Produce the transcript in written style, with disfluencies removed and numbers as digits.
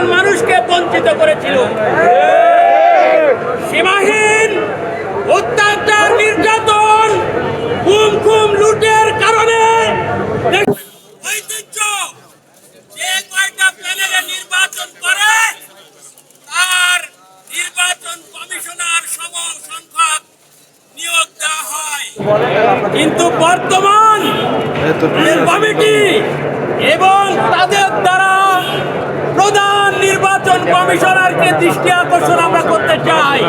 সাধারণ মানুষকে বঞ্চিত করেছিল। সীমাহীন অত্যাচার, নির্যাতন, গুম খুম লুটের কারণে ঐতিহ্য যে কয়টা প্যানেলে নির্বাচন করে তার নির্বাচন কমিশনার সংখ্যক নিয়োগ দেওয়া হয়, কিন্তু বর্তমান কমিটি এবং তাদের দ্বারা প্রধান নির্বাচন কমিশনারকে দৃষ্টি আকর্ষণ আমরা করতে চাই।